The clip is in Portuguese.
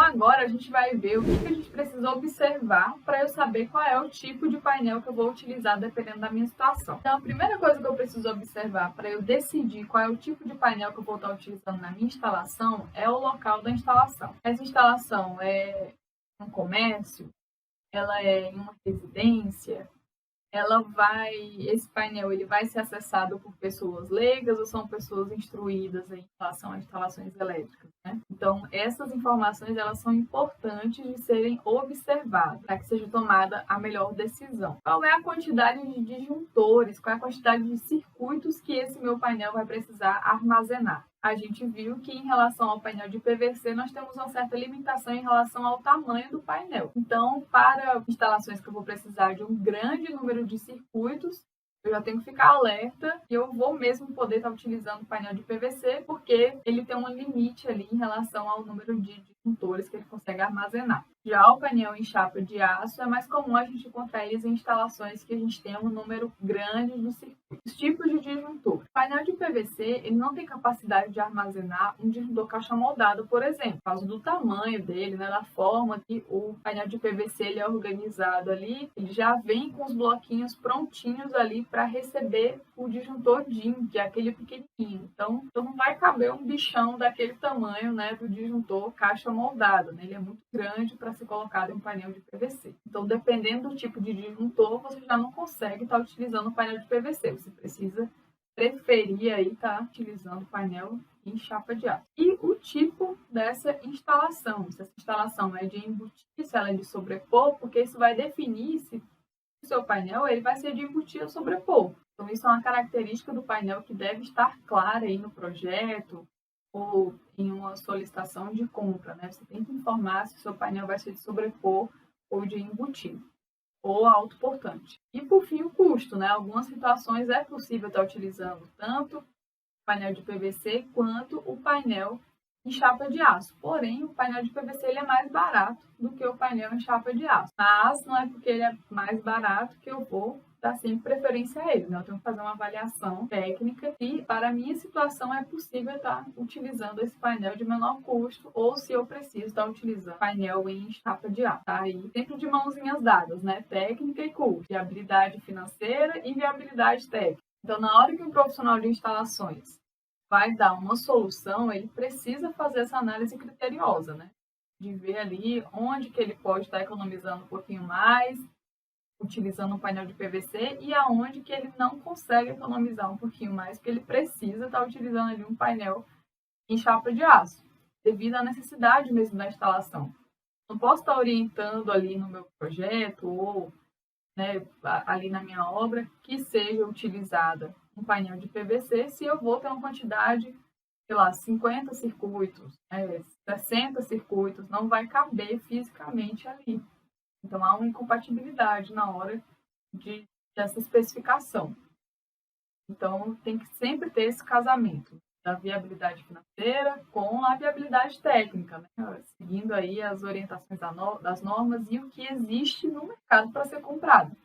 agora a gente vai ver o que a gente precisa observar para eu saber qual é o tipo de painel que eu vou utilizar dependendo da minha situação. Então, a primeira coisa que eu preciso observar para eu decidir qual é o tipo de painel que eu vou estar utilizando na minha instalação é o local da instalação. Essa instalação é um comércio, ela é em uma residência, esse painel ele vai ser acessado por pessoas leigas ou são pessoas instruídas em relação a instalações elétricas, né? Então, essas informações elas são importantes de serem observadas para que seja tomada a melhor decisão. Qual é a quantidade de disjuntores, qual é a quantidade de circuitos que esse meu painel vai precisar armazenar? A gente viu que em relação ao painel de PVC, nós temos uma certa limitação em relação ao tamanho do painel. Então, para instalações que eu vou precisar de um grande número de circuitos, eu já tenho que ficar alerta e eu vou mesmo poder estar utilizando o painel de PVC, porque ele tem um limite ali em relação ao número de disjuntores que ele consegue armazenar. Já o painel em chapa de aço, é mais comum a gente encontrar eles em instalações que a gente tem um número grande de circuitos. Os tipos de disjuntor. O painel de PVC ele não tem capacidade de armazenar um disjuntor caixa moldado, por exemplo, por causa do tamanho dele, né, da forma que o painel de PVC ele é organizado ali, ele já vem com os bloquinhos prontinhos ali para receber o disjuntor DIN, que é aquele pequenininho. Então não vai caber um bichão daquele tamanho, né, do disjuntor caixa moldado, né? Ele é muito grande para ser colocado em um painel de PVC. Então, dependendo do tipo de disjuntor, você já não consegue estar utilizando o painel de PVC. Você precisa preferir aí estar utilizando o painel em chapa de aço. E o tipo dessa instalação. Se essa instalação é de embutir, se ela é de sobrepor, porque isso vai definir se o seu painel ele vai ser de embutir ou sobrepor. Então, isso é uma característica do painel que deve estar clara aí no projeto ou em uma solicitação de compra, né? Você tem que informar se o seu painel vai ser de sobrepor ou de embutir, ou autoportante. E, por fim, o custo, né? Algumas situações é possível estar utilizando tanto o painel de PVC quanto o painel em chapa de aço. Porém, o painel de PVC ele é mais barato do que o painel em chapa de aço. Mas não é porque ele é mais barato que eu vou dar sempre preferência a ele, né? Eu tenho que fazer uma avaliação técnica e, para a minha situação, é possível estar utilizando esse painel de menor custo ou se eu preciso estar utilizando painel em chapa de aço, tá? E sempre de mãozinhas dadas, né? Técnica e custo, viabilidade financeira e viabilidade técnica. Então, na hora que um profissional de instalações vai dar uma solução, ele precisa fazer essa análise criteriosa, né? De ver ali onde que ele pode estar economizando um pouquinho mais, utilizando um painel de PVC, e aonde que ele não consegue economizar um pouquinho mais, porque ele precisa estar utilizando ali um painel em chapa de aço, devido à necessidade mesmo da instalação. Não posso estar orientando ali no meu projeto ou, né, ali na minha obra que seja utilizada um painel de PVC se eu vou ter uma quantidade, sei lá, 50 circuitos, 60 circuitos, não vai caber fisicamente ali. Então, há uma incompatibilidade na hora dessa especificação. Então, tem que sempre ter esse casamento da viabilidade financeira com a viabilidade técnica, né? Seguindo aí as orientações das normas e o que existe no mercado para ser comprado.